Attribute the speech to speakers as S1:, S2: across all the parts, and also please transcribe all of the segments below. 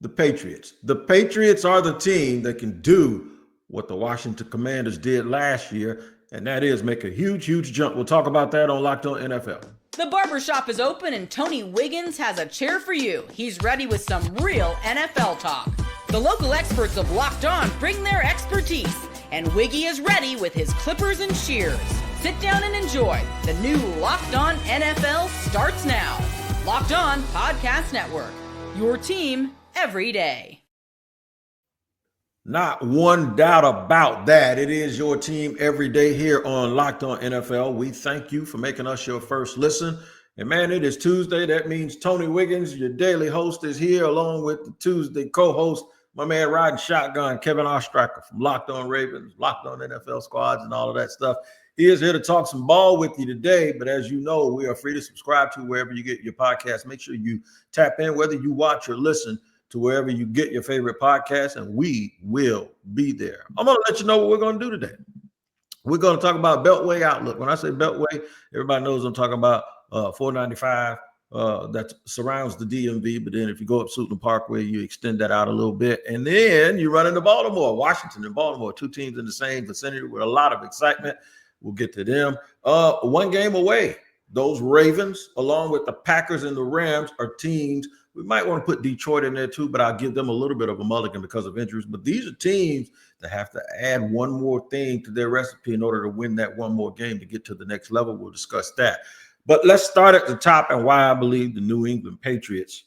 S1: The Patriots. The Patriots are the team that can do what the Washington Commanders did last year, and that is make a huge, huge jump. We'll talk about that on Locked On NFL.
S2: The barbershop is open and Tony Wiggins has a chair for you. He's ready with some real NFL talk. The local experts of Locked On bring their expertise, and Wiggy is ready with his clippers and shears. Sit down and enjoy. The new Locked On NFL starts now. Locked On Podcast Network. Your team every day.
S1: Not one doubt about that. It is your team every day here on Locked On NFL. We thank you for making us your first listen. And man, it is Tuesday. That means Tony Wiggins, your daily host, is here along with the Tuesday co-host, my man riding shotgun, Kevin Ostracker from Locked On Ravens, Locked On NFL Squads, and all of that stuff. He is here to talk some ball with you today. But as you know, we are free to subscribe to wherever you get your podcast. Make sure you tap in, whether you watch or listen, to wherever you get your favorite podcast, and we will be there. I'm going to let you know what we're going to do today. We're going to talk about Beltway Outlook. When I say Beltway, everybody knows I'm talking about 495 that surrounds the DMV. But then if you go up Suitland Parkway, you extend that out a little bit. And then you run into Baltimore, Washington and Baltimore, two teams in the same vicinity with a lot of excitement. We'll get to them. One game away. Those Ravens, along with the Packers and the Rams, are teams. We might want to put Detroit in there too, but I'll give them a little bit of a mulligan because of injuries. But these are teams that have to add one more thing to their recipe in order to win that one more game to get to the next level. We'll discuss that. But let's start at the top and why I believe the New England Patriots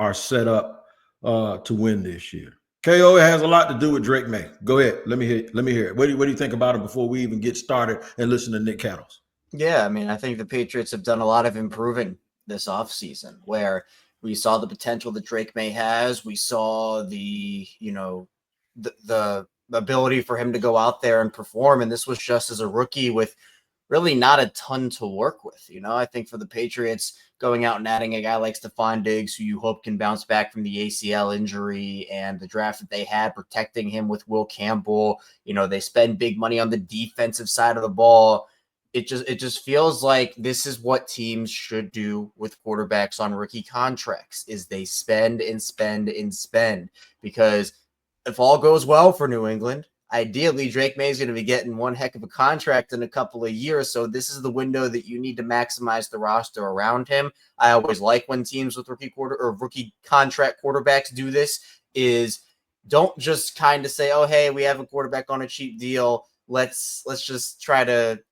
S1: are set up to win this year. KO has a lot to do with Drake May. Go ahead. Let me hear it. What do you think about him before we even get started and listen to Nick Cattles?
S3: Yeah, I mean, I think the Patriots have done a lot of improving this offseason where we saw the potential that Drake May has. We saw the ability for him to go out there and perform. And this was just as a rookie with really not a ton to work with. I think for the Patriots, going out and adding a guy like Stefon Diggs, who you hope can bounce back from the ACL injury, and the draft that they had, protecting him with Will Campbell. They spend big money on the defensive side of the ball. It just feels like this is what teams should do with quarterbacks on rookie contracts, is they spend and spend and spend. Because if all goes well for New England, ideally Drake May is going to be getting one heck of a contract in a couple of years. So this is the window that you need to maximize the roster around him. I always like when teams with rookie contract quarterbacks do this, is don't just kind of say, oh, hey, we have a quarterback on a cheap deal. Let's just try to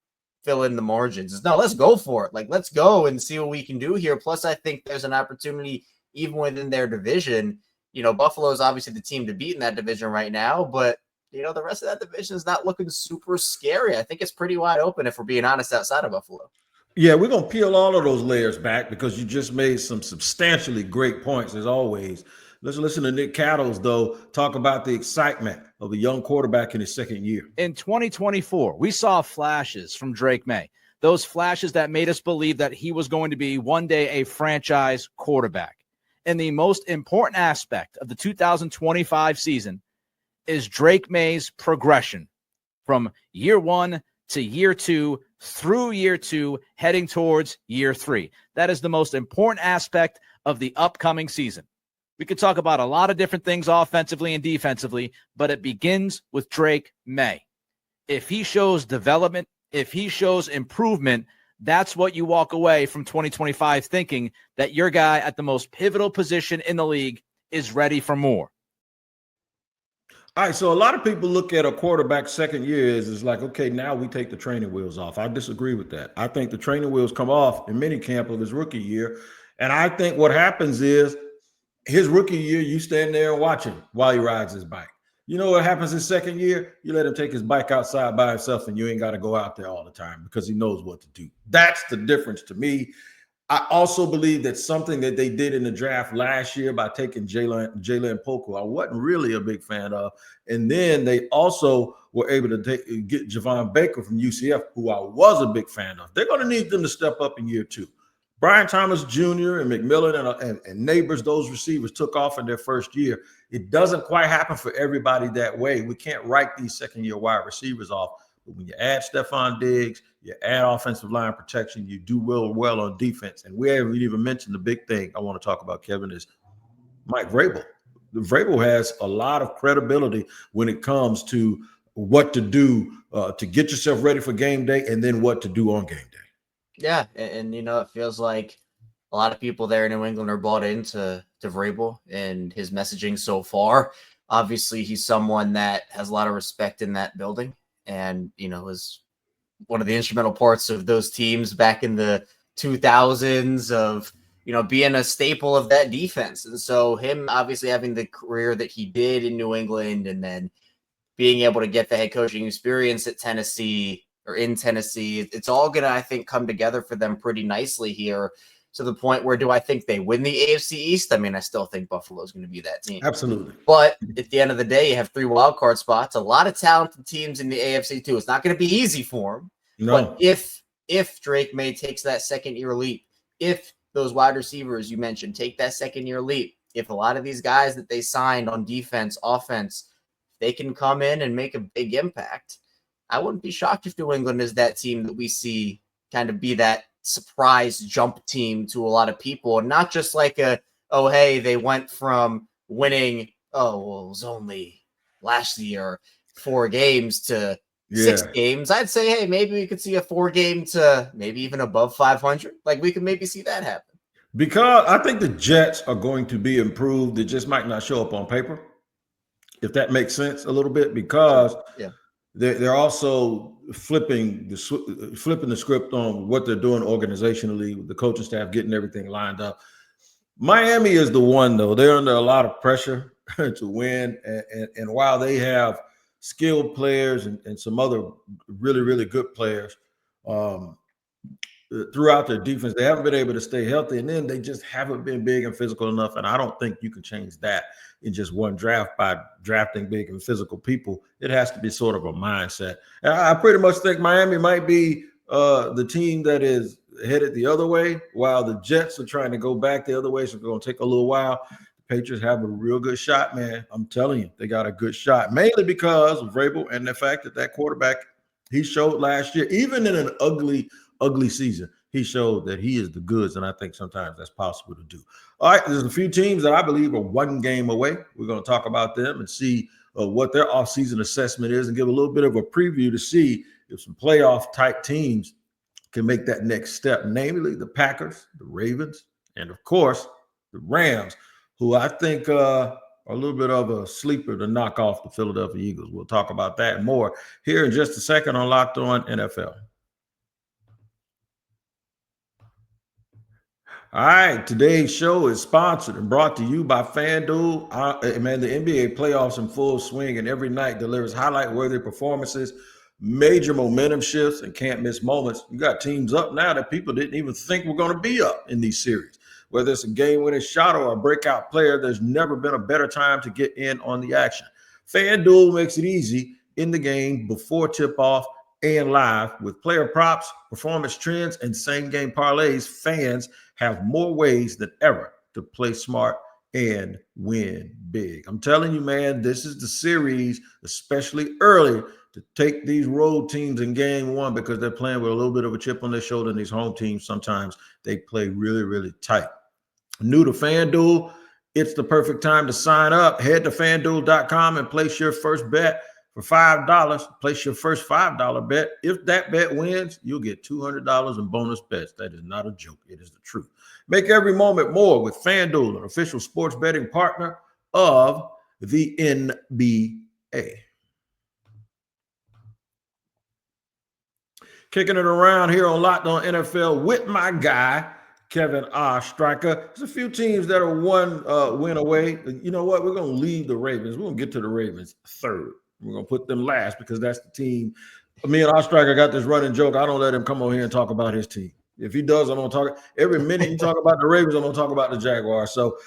S3: fill in the margins. No, let's go for it. Let's go and see what we can do here. Plus, I think there's an opportunity even within their division. Buffalo is obviously the team to beat in that division right now, but the rest of that division is not looking super scary. I think it's pretty wide open, if we're being honest, outside of Buffalo.
S1: Yeah, we're going to peel all of those layers back because you just made some substantially great points, as always. Let's listen to Nick Cattles, though, talk about the excitement of a young quarterback in his second year.
S4: In 2024, we saw flashes from Drake May, those flashes that made us believe that he was going to be one day a franchise quarterback. And the most important aspect of the 2025 season is Drake May's progression from year one to year two, through year two, heading towards year three. That is the most important aspect of the upcoming season. We could talk about a lot of different things offensively and defensively, but it begins with Drake May. If he shows development, if he shows improvement, that's what you walk away from 2025 thinking that your guy at the most pivotal position in the league is ready for more.
S1: All right, so a lot of people look at a quarterback's second year as like, okay, now we take the training wheels off. I disagree with that. I think the training wheels come off in minicamp of his rookie year, and I think what happens is his rookie year, you stand there and watch him while he rides his bike. You know what happens his second year? You let him take his bike outside by himself, and you ain't got to go out there all the time because he knows what to do. That's the difference to me. I also believe that something that they did in the draft last year by taking Jaylen Poku, I wasn't really a big fan of. And then they also were able to get Javon Baker from UCF, who I was a big fan of. They're going to need them to step up in year two. Brian Thomas Jr. and McMillan and Neighbors, those receivers took off in their first year. It doesn't quite happen for everybody that way. We can't write these second-year wide receivers off. But when you add Stefon Diggs, you add offensive line protection, you do well on defense. And we haven't even mentioned the big thing I want to talk about, Kevin, is Mike Vrabel. Vrabel has a lot of credibility when it comes to what to do to get yourself ready for game day and then what to do on game day.
S3: Yeah, and it feels like a lot of people there in New England are bought into Vrabel and his messaging so far. Obviously, he's someone that has a lot of respect in that building and, is one of the instrumental parts of those teams back in the 2000s of, being a staple of that defense. And so him obviously having the career that he did in New England and then being able to get the head coaching experience at Tennessee or in Tennessee, it's all going to, I think, come together for them pretty nicely here to the point where do I think they win the AFC East? I mean, I still think Buffalo's going to be that team.
S1: Absolutely.
S3: But at the end of the day, you have 3 wild card spots, a lot of talented teams in the AFC too. It's not going to be easy for them.
S1: No.
S3: But if Drake May takes that second-year leap, if those wide receivers you mentioned take that second-year leap, if a lot of these guys that they signed on defense, offense, they can come in and make a big impact, I wouldn't be shocked if New England is that team that we see kind of be that surprise jump team to a lot of people, and not just like hey, they went from winning, it was only last year 4 games to 6 games. I'd say, hey, maybe we could see a 4-game to maybe even above 500. Like we could maybe see that happen.
S1: Because I think the Jets are going to be improved. They just might not show up on paper, if that makes sense a little bit, because they're also flipping the script on what they're doing organizationally with the coaching staff, getting everything lined up. Miami is the one, though. They're under a lot of pressure to win. And while they have skilled players and some other really, really good players throughout their defense, they haven't been able to stay healthy. And then they just haven't been big and physical enough. And I don't think you can change that in just one draft by drafting big and physical people. It has to be sort of a mindset. And I pretty much think Miami might be the team that is headed the other way, while the Jets are trying to go back the other way. So it's going to take a little while. Patriots have a real good shot, man. I'm telling you, they got a good shot, mainly because of Vrabel and the fact that quarterback, he showed last year, even in an ugly season, he showed that he is the goods, and I think sometimes that's possible to do. All right, there's a few teams that I believe are 1 game away. We're going to talk about them and see what their offseason assessment is and give a little bit of a preview to see if some playoff-type teams can make that next step, namely the Packers, the Ravens, and, of course, the Rams, who I think are a little bit of a sleeper to knock off the Philadelphia Eagles. We'll talk about that and more here in just a second on Locked On NFL. All right, today's show is sponsored and brought to you by FanDuel. Man, the NBA playoffs in full swing, and every night delivers highlight-worthy performances, major momentum shifts, and can't-miss moments. You got teams up now that people didn't even think were going to be up in these series. Whether it's a game-winning shot or a breakout player, there's never been a better time to get in on the action. FanDuel makes it easy in the game, before tip-off, and live. With player props, performance trends, and same-game parlays, fans have more ways than ever to play smart and win big. I'm telling you, man, this is the series, especially early, to take these road teams in game 1 because they're playing with a little bit of a chip on their shoulder, and these home teams, sometimes they play really, really tight. New to FanDuel, it's the perfect time to sign up. Head to FanDuel.com and place your first bet for $5. Place your first $5 bet. If that bet wins, you'll get $200 in bonus bets. That is not a joke. It is the truth. Make every moment more with FanDuel, an official sports betting partner of the NBA. Kicking it around here on Locked On NFL with my guy, Kevin Striker. There's a few teams that are 1 win away. You know what? We're going to leave the Ravens. We're going to get to the Ravens third. We're going to put them last because that's the team. Me and Striker got this running joke. I don't let him come over here and talk about his team. If he does, I'm going to talk. Every minute you talk about the Ravens, I'm going to talk about the Jaguars. So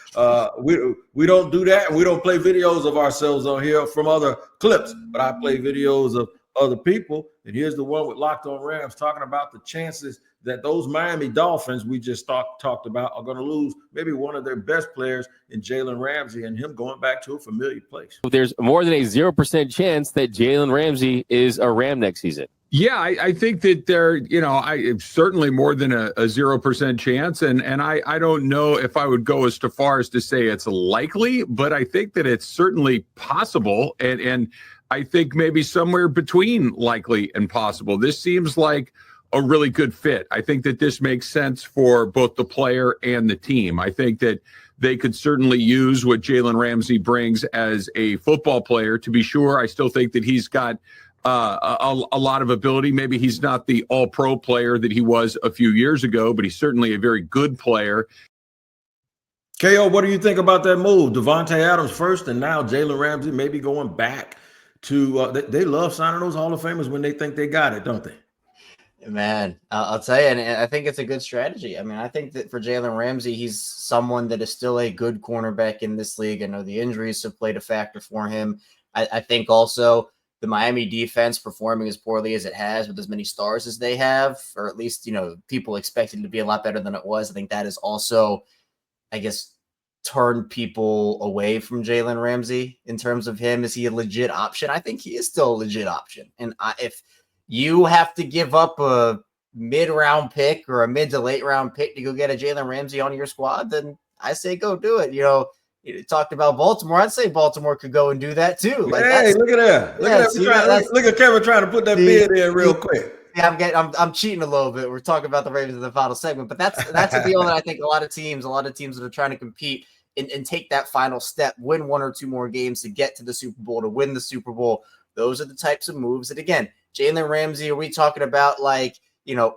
S1: we don't do that. And we don't play videos of ourselves on here from other clips. But I play videos of other people. And here's the one with Locked On Rams talking about the chances that those Miami Dolphins we just talked about are going to lose maybe one of their best players in Jaylen Ramsey and him going back to a familiar place.
S5: There's more than a 0% chance that Jaylen Ramsey is a Ram next season. Yeah, I think that they're, certainly more than a 0% chance. And I don't know if I would go as far as to say it's likely, but I think that it's certainly possible. And I think maybe somewhere between likely and possible. This seems like a really good fit. I think that this makes sense for both the player and the team. I think that they could certainly use what Jaylen Ramsey brings as a football player. To be sure, I still think that he's got a lot of ability. Maybe he's not the all-pro player that he was a few years ago, but he's certainly a very good player.
S1: KO, what do you think about that move? Devontae Adams first, and now Jaylen Ramsey maybe going back to they love signing those Hall of Famers when they think they got it, don't they?
S3: Man, I'll tell you, and I think it's a good strategy. I mean, I think that for Jaylen Ramsey, he's someone that is still a good cornerback in this league. I know the injuries have played a factor for him. I think also the Miami defense performing as poorly as it has with as many stars as they have, or at least, people expected it to be a lot better than it was. I think that is also, I guess, turned people away from Jaylen Ramsey in terms of him. Is he a legit option? I think he is still a legit option. And if you have to give up a mid-round pick or a mid to late round pick to go get a Jaylen Ramsey on your squad, then I say go do it. You talked about Baltimore. I'd say Baltimore could go and do that too.
S1: Like, hey, look at that! Look at Kevin trying to put that bid in real quick.
S3: Yeah, I'm cheating a little bit. We're talking about the Ravens in the final segment, but that's a deal that I think a lot of teams that are trying to compete and take that final step, win one or two more games to get to the Super Bowl, to win the Super Bowl. Those are the types of moves that, again, Jaylen Ramsey, are we talking about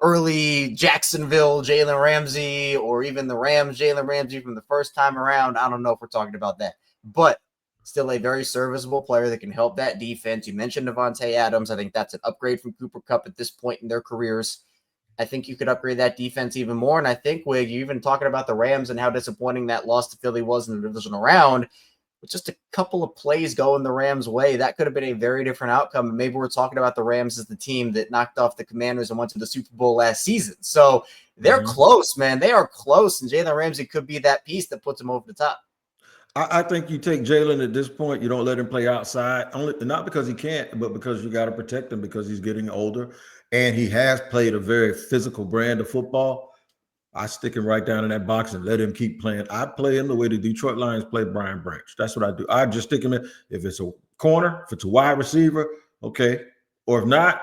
S3: early Jacksonville Jaylen Ramsey, or even the Rams Jaylen Ramsey from the first time around? I don't know if we're talking about that, but still a very serviceable player that can help that defense. You mentioned Devontae Adams. I think that's an upgrade from Cooper Kupp at this point in their careers. I think you could upgrade that defense even more. And I think, Wig, you even talking about the Rams and how disappointing that loss to Philly was in the divisional round. With just a couple of plays going the Rams' way, that could have been a very different outcome. And maybe we're talking about the Rams as the team that knocked off the Commanders and went to the Super Bowl last season. So they're close, man. They are close. And Jaylen Ramsey could be that piece that puts them over the top.
S1: I think you take Jalen at this point. You don't let him play outside, not because he can't, but because you got to protect him because he's getting older. And he has played a very physical brand of football. I stick him right down in that box and let him keep playing. I play him the way the Detroit Lions play Brian Branch. That's what I do. I just stick him in. If it's a corner, if it's a wide receiver, okay. Or if not,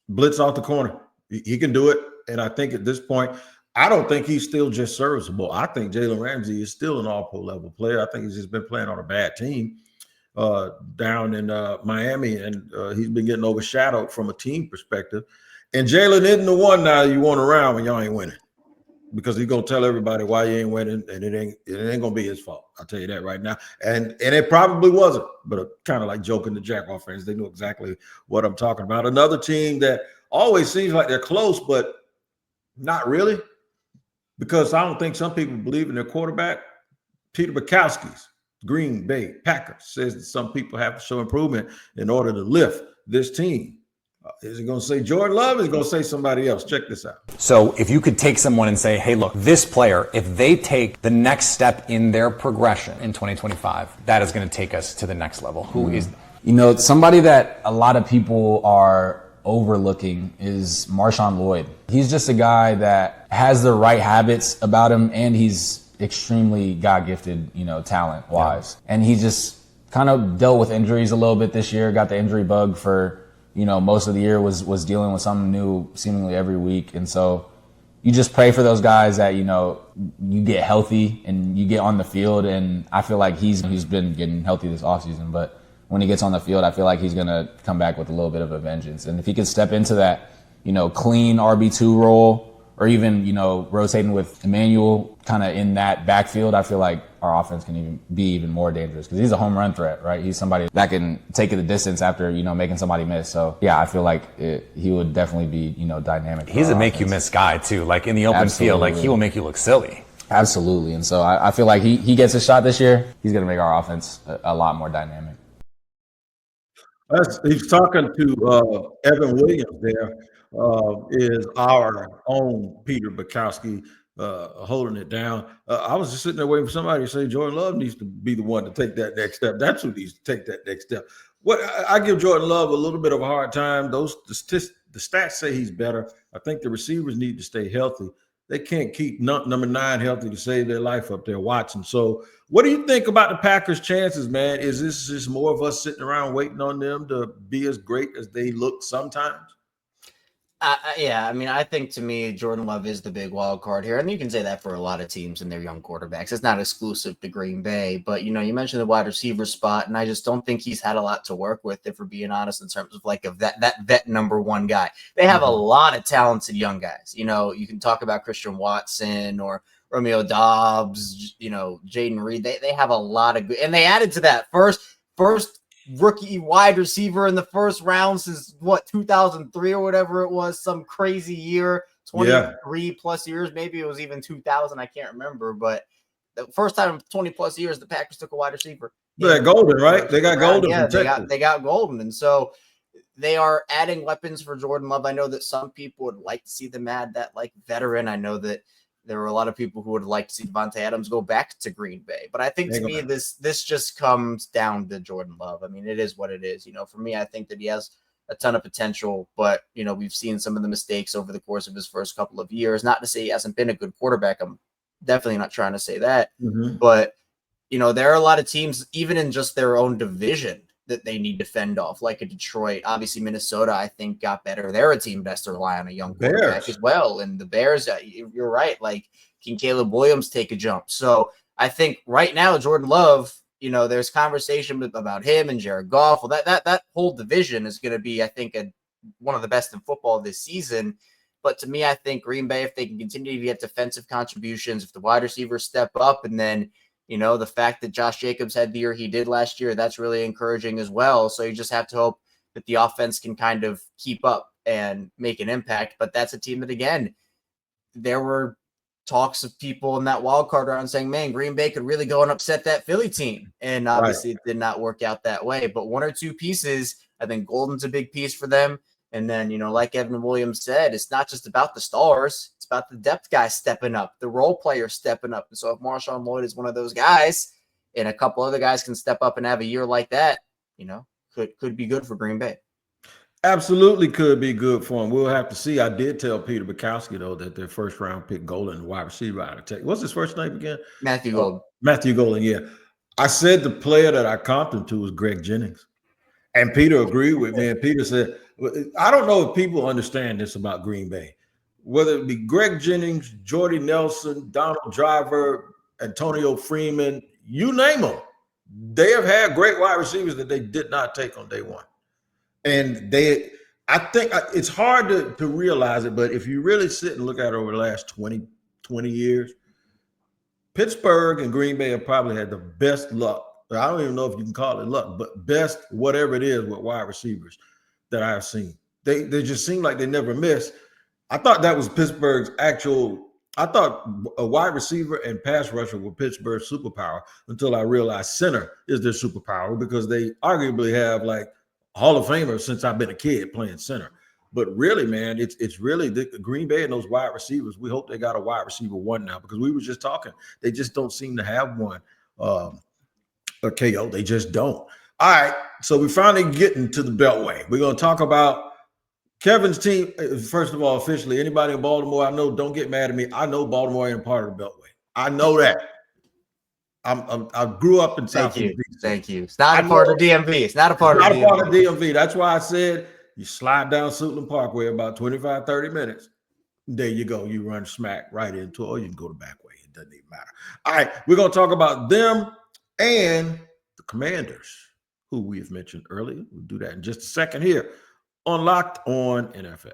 S1: blitz off the corner. He can do it. And I think at this point, I don't think he's still just serviceable. I think Jaylen Ramsey is still an all-pro level player. I think he's just been playing on a bad team down in Miami, and he's been getting overshadowed from a team perspective. And Jalen isn't the one now you want around when y'all ain't winning, because he's gonna tell everybody why you ain't winning, and it ain't gonna be his fault. I'll tell you that right now. And it probably wasn't, but kind of like joking the Jaguar fans, they know exactly what I'm talking about. Another team that always seems like they're close, but not really, because I don't think some people believe in their quarterback. Peter Bukowski's Green Bay Packers says that some people have to show improvement in order to lift this team. Is he going to say Jordan Love? Or is he going to say somebody else? Check this out.
S6: So if you could take someone and say, hey, look, this player, if they take the next step in their progression in 2025, that is going to take us to the next level. Who is?
S7: Somebody that a lot of people are overlooking is Marshawn Lloyd. He's just a guy that has the right habits about him, and he's extremely God-gifted, talent-wise. Yeah. And he just kind of dealt with injuries a little bit this year, got the injury bug for, most of the year, was dealing with something new seemingly every week. And so you just pray for those guys that, you get healthy and you get on the field. And I feel like he's been getting healthy this offseason, but when he gets on the field, I feel like he's going to come back with a little bit of a vengeance. And if he could step into that, clean RB2 role, or even, rotating with Emmanuel kind of in that backfield, I feel like our offense can even be even more dangerous because he's a home run threat, right? He's somebody that can take it the distance after, making somebody miss. So, yeah, I feel like he would definitely be, dynamic.
S6: He's a make-you-miss guy, too. Like, in the open field, like, he will make you look silly.
S7: Absolutely. And so I feel like he gets a shot this year. He's going to make our offense a lot more dynamic.
S1: He's talking to Evan Williams there. Is our own Peter Bukowski holding it down. I was just sitting there waiting for somebody to say Jordan Love needs to be the one to take that next step. That's who needs to take that next step. What I give Jordan Love a little bit of a hard time. The stats say he's better. I think the receivers need to stay healthy. They can't keep number 9 healthy to save their life up there watching. So, what do you think about the Packers' chances, man? Is this just more of us sitting around waiting on them to be as great as they look sometimes?
S3: Yeah, I mean, I think to me, Jordan Love is the big wild card here. And you can say that for a lot of teams and their young quarterbacks. It's not exclusive to Green Bay. But, you mentioned the wide receiver spot, and I just don't think he's had a lot to work with, if we're being honest, in terms of like that vet number 1 guy. They have a lot of talented young guys. You can talk about Christian Watson or Romeo Dobbs, Jaden Reed. They have a lot of good. And they added to that first rookie wide receiver in the first round since 2003 or whatever it was, some crazy year, 23 plus years. Maybe it was even 2000. I can't remember, but the first time in 20 plus years, the Packers took a wide receiver.
S1: They're golden, right? They got golden.
S3: Yeah, they got golden. And so they are adding weapons for Jordan Love. I know that some people would like to see them add that like veteran. I know that there were a lot of people who would like to see Devontae Adams go back to Green Bay. But I think to me, this just comes down to Jordan Love. I mean, it is what it is. For me, I think that he has a ton of potential, but, we've seen some of the mistakes over the course of his first couple of years. Not to say he hasn't been a good quarterback. I'm definitely not trying to say that. But, there are a lot of teams, even in just their own division, that they need to fend off, like a Detroit. Obviously, Minnesota, I think, got better. They're a team best to rely on a young quarterback as well. And the Bears, you're right. Like, can Caleb Williams take a jump? So I think right now, Jordan Love, there's conversation about him and Jared Goff. Well, that whole division is going to be, I think, one of the best in football this season. But to me, I think Green Bay, if they can continue to get defensive contributions, if the wide receivers step up, and then the fact that Josh Jacobs had the year he did last year, that's really encouraging as well. So you just have to hope that the offense can kind of keep up and make an impact. But that's a team that, again, there were talks of people in that wild card round saying, man, Green Bay could really go and upset that Philly team. And obviously it did not work out that way. But 1 or 2 pieces, I think Golden's a big piece for them. And then, like Evan Williams said, it's not just about the stars. It's about the depth guys stepping up, the role players stepping up. And so if Marshawn Lloyd is one of those guys and a couple other guys can step up and have a year like that, could be good for Green Bay.
S1: Absolutely could be good for him. We'll have to see. I did tell Peter Bukowski, though, that their first round pick Golden, wide receiver out of Texas. What's his first name again?
S3: Matthew Golden.
S1: Matthew Golden, yeah. I said the player that I comped him to was Greg Jennings. And Peter agreed with me. And Peter said, I don't know if people understand this about Green Bay. Whether it be Greg Jennings, Jordy Nelson, Donald Driver, Antonio Freeman, you name them. They have had great wide receivers that they did not take on day one. And I think it's hard to realize it, but if you really sit and look at it over the last 20 years, Pittsburgh and Green Bay have probably had the best luck. I don't even know if you can call it luck, but best whatever it is with wide receivers that I've seen. They just seem like they never miss. I thought that was Pittsburgh's I thought a wide receiver and pass rusher were Pittsburgh's superpower until I realized center is their superpower, because they arguably have like Hall of Famers since I've been a kid playing center. But really, man, it's really the Green Bay and those wide receivers. We hope they got a wide receiver 1 now, because we were just talking. They just don't seem to have one. A KO, they just don't. All right, so we're finally getting to the Beltway. We're going to talk about Kevin's team. First of all, officially, anybody in Baltimore, I know, don't get mad at me. I know Baltimore ain't part of the Beltway. I know that. I grew up in South.
S3: Thank you. It's not a part of DMV. It's not a part of DMV.
S1: That's why I said you slide down Suitland Parkway about 25, 30 minutes. There you go. You run smack right into it, or you can go the back way. It doesn't even matter. All right, we're going to talk about them and the Commanders, who we have mentioned earlier. We'll do that in just a second here on Locked On NFL.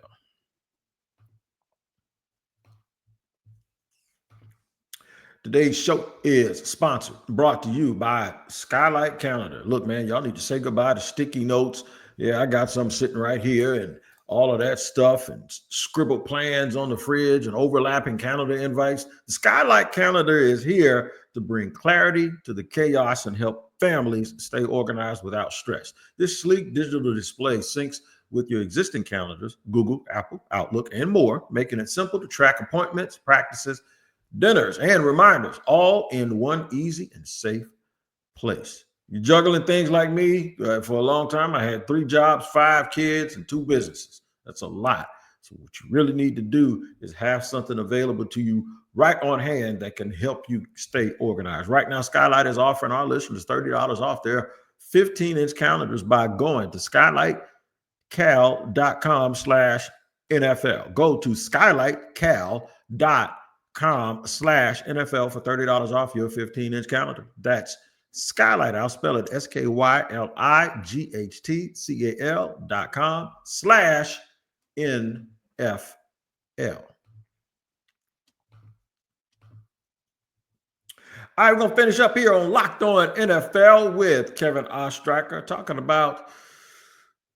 S1: Today's show is sponsored, brought to you by Skylight Calendar. Look, man, y'all need to say goodbye to sticky notes. Yeah, I got some sitting right here and all of that stuff, and scribbled plans on the fridge and overlapping calendar invites. The Skylight Calendar is here to bring clarity to the chaos and help families stay organized without stress. This sleek digital display syncs with your existing calendars, Google, Apple, Outlook, and more, making it simple to track appointments, practices, dinners, and reminders, all in one easy and safe place. You're juggling things like me. For a long time, I had 3 jobs, 5 kids, and 2 businesses. That's a lot. So what you really need to do is have something available to you right on hand that can help you stay organized. Right now, Skylight is offering our listeners $30 off their 15-inch calendars by going to skylightcal.com/NFL. Go to skylightcal.com/NFL for $30 off your 15-inch calendar. That's Skylight. I'll spell it SKYLIGHTCAL.com/NFL. All right, we're going to finish up here on Locked On NFL with Kevin Ostracker talking about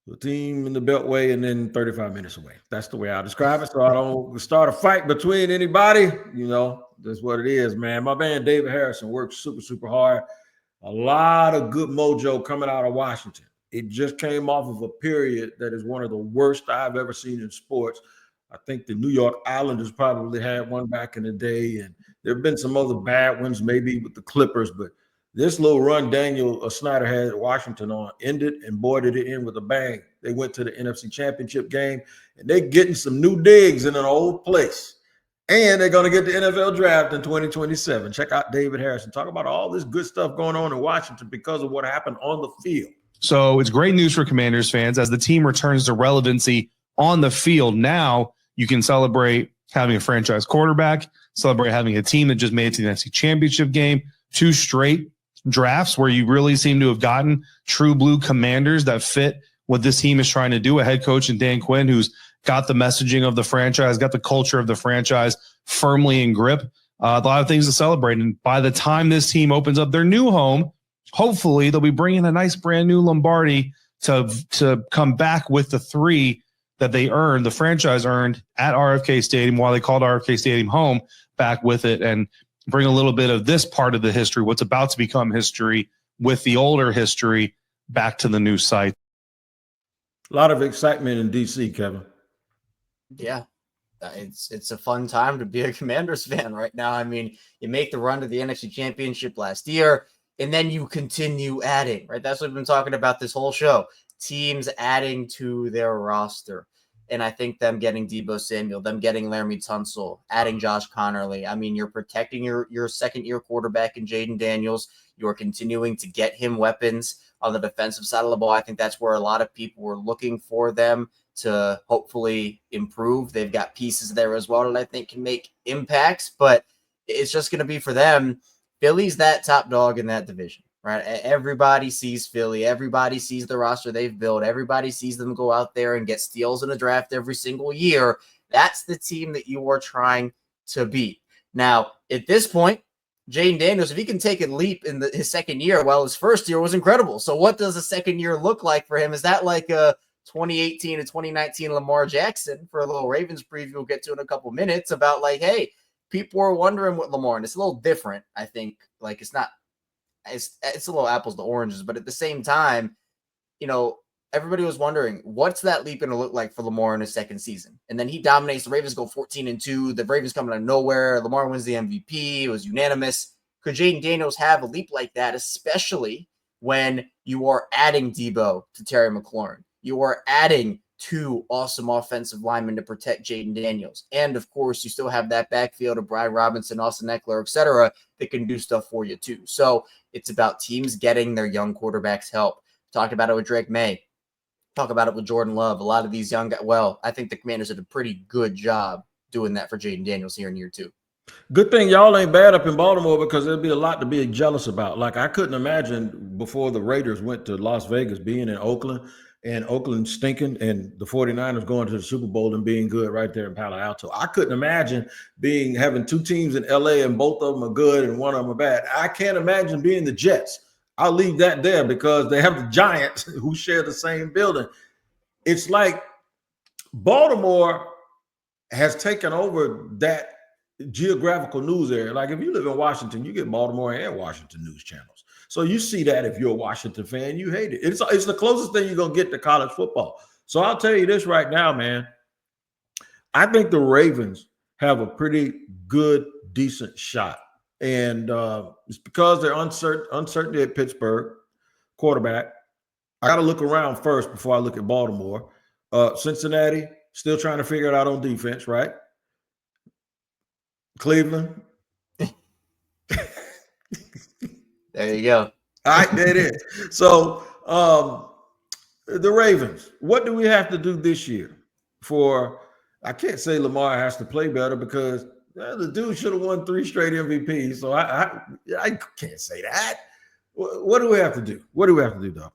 S1: the team in the Beltway and then 35 minutes away. That's the way I describe it. So I don't start a fight between anybody. You know, that's what it is, man. My man David Harrison works super, super hard. A lot of good mojo coming out of Washington. It just came off of a period that is one of the worst I've ever seen in sports. I think the New York Islanders probably had one back in the day, and there have been some other bad ones, maybe with the Clippers, but this little run Daniel Snyder had at Washington on ended, and boy, did it end with a bang. They went to the NFC Championship game, and they're getting some new digs in an old place. And they're going to get the NFL draft in 2027. Check out David Harrison. Talk about all this good stuff going on in Washington because of what happened on the field.
S8: So it's great news for Commanders fans as the team returns to relevancy on the field. Now you can celebrate having a franchise quarterback, celebrate having a team that just made it to the NFC Championship game, 2 straight drafts where you really seem to have gotten true blue Commanders that fit what this team is trying to do. A head coach in Dan Quinn who's got the messaging of the franchise, got the culture of the franchise firmly in grip. A lot of things to celebrate. And by the time this team opens up their new home, hopefully they'll be bringing a nice brand new Lombardi to come back with the 3 that they earned, the franchise earned at RFK Stadium while they called RFK Stadium home, back with it and bring a little bit of this part of the history, what's about to become history with the older history, back to the new site.
S1: A lot of excitement in DC, Kevin.
S3: Yeah, it's a fun time to be a Commanders fan right now. I mean, you make the run to the NFC Championship last year, and then you continue adding, right? That's what we've been talking about this whole show. Teams adding to their roster. And I think them getting Deebo Samuel, them getting Laramie Tunsil, adding Josh Connerly. I mean, you're protecting your second-year quarterback in Jaden Daniels. You're continuing to get him weapons on the defensive side of the ball. I think that's where a lot of people were looking for them to hopefully improve. They've got pieces there as well that I think can make impacts, but it's just going to be for them. Philly's that top dog in that division, right? Everybody sees Philly. Everybody sees the roster they've built. Everybody sees them go out there and get steals in the draft every single year. That's the team that you are trying to beat. Now, at this point, Jaden Daniels, if he can take a leap in his second year, well, his first year was incredible. So what does a second year look like for him? Is that like a 2018 to 2019 Lamar Jackson for a little Ravens preview we'll get to in a couple minutes about like, hey, people are wondering what Lamar, and it's a little different, I think. Like, it's a little apples to oranges, but at the same time, you know, everybody was wondering what's that leap going to look like for Lamar in his second season. And then he dominates. The Ravens go 14-2. The Ravens coming out of nowhere. Lamar wins the MVP. It was unanimous. Could Jaden Daniels have a leap like that, especially when you are adding Deebo to Terry McLaurin? You are adding 2 awesome offensive linemen to protect Jaden Daniels. And, of course, you still have that backfield of Brian Robinson, Austin Eckler, et cetera, that can do stuff for you too. So it's about teams getting their young quarterbacks help. Talked about it with Drake May. Talk about it with Jordan Love. A lot of these young guys. Well, I think the Commanders did a pretty good job doing that for Jaden Daniels here in year 2.
S1: Good thing y'all ain't bad up in Baltimore because there'd be a lot to be jealous about. Like, I couldn't imagine before the Raiders went to Las Vegas being in Oakland and Oakland stinking and the 49ers going to the Super Bowl and being good right there in Palo Alto. I couldn't imagine having 2 teams in LA and both of them are good and one of them are bad. I can't imagine being the Jets. I'll leave that there because they have the Giants who share the same building. It's like Baltimore has taken over that geographical news area. Like, if you live in Washington, you get Baltimore and Washington news channels. So you see that if you're a Washington fan, you hate it. It's the closest thing you're going to get to college football. So I'll tell you this right now, man. I think the Ravens have a pretty good, decent shot. And it's because they're uncertainty at Pittsburgh. quarterback. I got to look around first before I look at Baltimore. Cincinnati, still trying to figure it out on defense, right? Cleveland.
S3: There you go.
S1: All right, there it is. So the Ravens, what do we have to do this year for – I can't say Lamar has to play better because the dude should have won 3 straight MVPs. So I can't say that. What do we have to do? What do we have to do, Doc?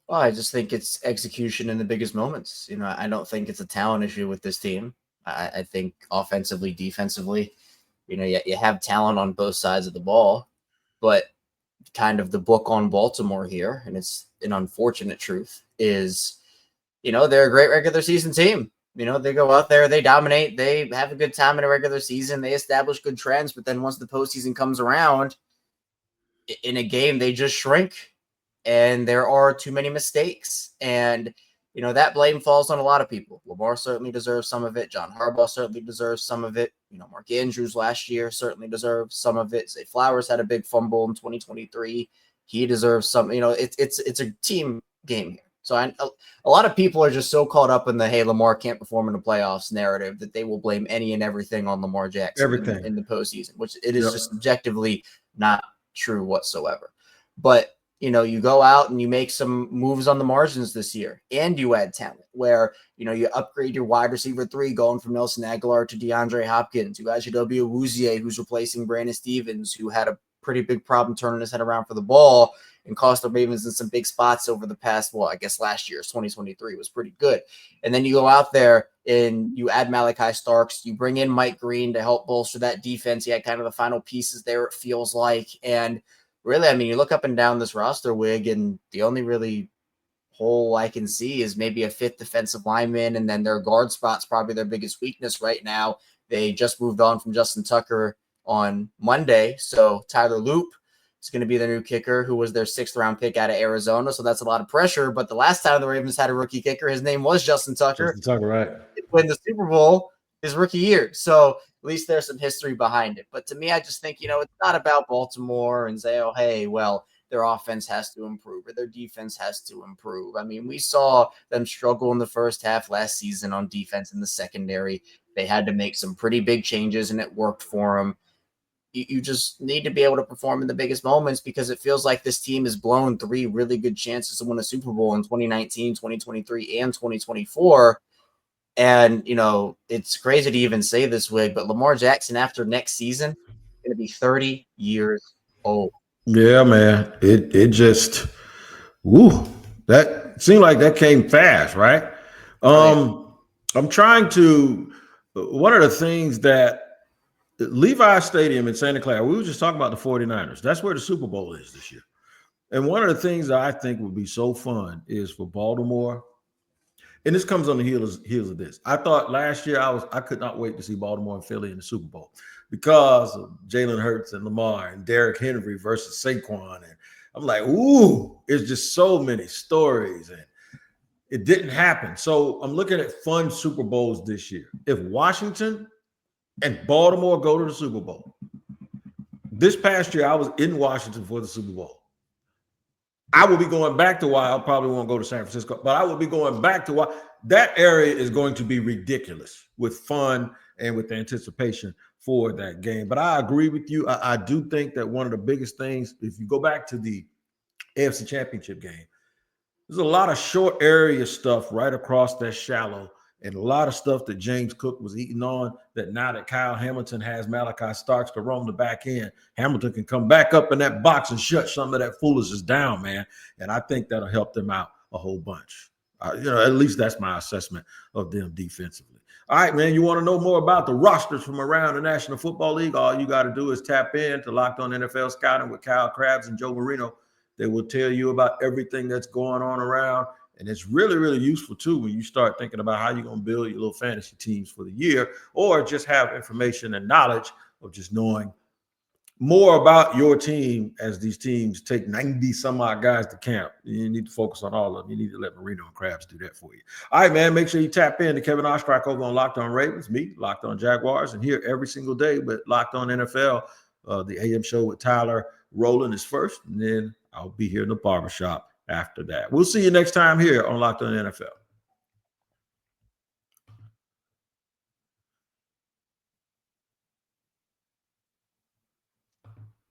S3: Well, I just think it's execution in the biggest moments. You know, I don't think it's a talent issue with this team. I think offensively, defensively, you know, you have talent on both sides of the ball, but kind of the book on Baltimore here, and it's an unfortunate truth, is, you know, they're a great regular season team. You know, they go out there, they dominate, they have a good time in a regular season, they establish good trends, but then once the postseason comes around, in a game, they just shrink, and there are too many mistakes. And, you know, that blame falls on a lot of people. Lamar certainly deserves some of it. John Harbaugh certainly deserves some of it. You know, Mark Andrews last year certainly deserves some of it. Zay Flowers had a big fumble in 2023. He deserves some. You know, it's a team game here. So a lot of people are just so caught up in the, hey, Lamar can't perform in the playoffs narrative that they will blame any and everything on Lamar Jackson in the postseason, which it is just objectively not true whatsoever. But, you know, you go out and you make some moves on the margins this year, and you add talent where, you know, you upgrade your wide receiver 3 going from Nelson Aguilar to DeAndre Hopkins. You guys W. Awuzie, who's replacing Brandon Stevens, who had a pretty big problem turning his head around for the ball and cost the Ravens in some big spots over the past, well, I guess last year's 2023 was pretty good. And then you go out there and you add Malachi Starks, you bring in Mike Green to help bolster that defense. You had kind of the final pieces there, it feels like. And really, I mean, you look up and down this roster, Wig, and the only really hole I can see is maybe a 5th defensive lineman, and then their guard spot's probably their biggest weakness right now. They just moved on from Justin Tucker on Monday, so Tyler Loop is going to be the new kicker, who was their 6th-round pick out of Arizona, so that's a lot of pressure. But the last time the Ravens had a rookie kicker, his name was Justin Tucker.
S1: Justin Tucker, right.
S3: Win the Super Bowl his rookie year. So at least there's some history behind it. But to me, I just think, you know, it's not about Baltimore and say, oh, hey, well, their offense has to improve or their defense has to improve. I mean, we saw them struggle in the first half last season on defense in the secondary. They had to make some pretty big changes, and it worked for them. You just need to be able to perform in the biggest moments, because it feels like this team has blown 3 really good chances to win a Super Bowl in 2019, 2023, and 2024. And, you know, it's crazy to even say this, Wig, but Lamar Jackson after next season is going to be 30 years old.
S1: Yeah, man. It just, that seemed like that came fast, right? I'm trying to, one of the things that Levi Stadium in Santa Clara, we were just talking about the 49ers. That's where the Super Bowl is this year. And one of the things that I think would be so fun is for Baltimore, and this comes on the heels of this. I thought last year I could not wait to see Baltimore and Philly in the Super Bowl because of Jalen Hurts and Lamar and Derrick Henry versus Saquon. And I'm like, ooh, it's just so many stories, and it didn't happen. So I'm looking at fun Super Bowls this year. If Washington and Baltimore go to the Super Bowl, this past year I was in Washington for the Super Bowl. I will be going back to why I probably won't go to San Francisco, but I will be going back to why that area is going to be ridiculous with fun and with the anticipation for that game. But I agree with you. I do think that one of the biggest things, if you go back to the NFC Championship game, there's a lot of short area stuff right across that shallow, and a lot of stuff that James Cook was eating on, that now that Kyle Hamilton has Malachi Starks to roam the back end, Hamilton can come back up in that box and shut some of that foolishness down, man. And I think that'll help them out a whole bunch. You know, at least that's my assessment of them defensively. All right, man, you want to know more about the rosters from around the National Football League? All you got to do is tap in to Locked On NFL Scouting with Kyle Krabs and Joe Marino. They will tell you about everything that's going on around. And it's really, really useful, too, when you start thinking about how you're going to build your little fantasy teams for the year, or just have information and knowledge of just knowing more about your team as these teams take 90-some-odd guys to camp. You need to focus on all of them. You need to let Marino and Krabs do that for you. All right, man, make sure you tap in to Kevin Ostrach over on Locked On Ravens, me, Locked On Jaguars, and here every single day, but Locked On NFL, the AM show with Tyler Rowland is first, and then I'll be here in the barbershop after that. We'll see you next time here on Locked On NFL.